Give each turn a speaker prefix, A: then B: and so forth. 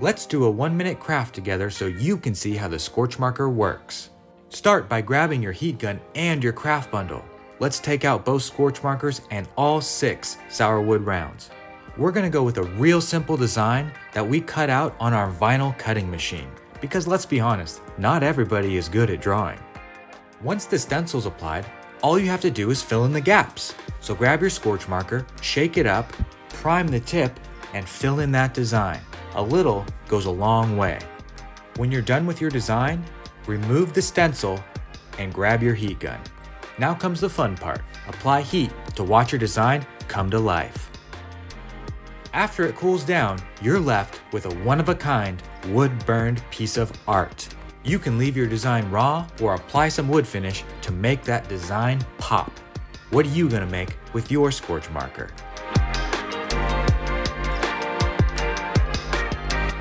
A: Let's do a 1-minute craft together so you can see how the Scorch Marker works. Start by grabbing your heat gun and your craft bundle. Let's take out both Scorch Markers and all 6 sour wood rounds. We're gonna go with a real simple design that we cut out on our vinyl cutting machine, because let's be honest, not everybody is good at drawing. Once the stencil's applied, all you have to do is fill in the gaps. So grab your Scorch Marker, shake it up, prime the tip, and fill in that design. A little goes a long way. When you're done with your design, remove the stencil and grab your heat gun. Now comes the fun part. Apply heat to watch your design come to life. After it cools down, you're left with a one-of-a-kind wood-burned piece of art. You can leave your design raw or apply some wood finish to make that design pop. What are you gonna make with your Scorch Marker?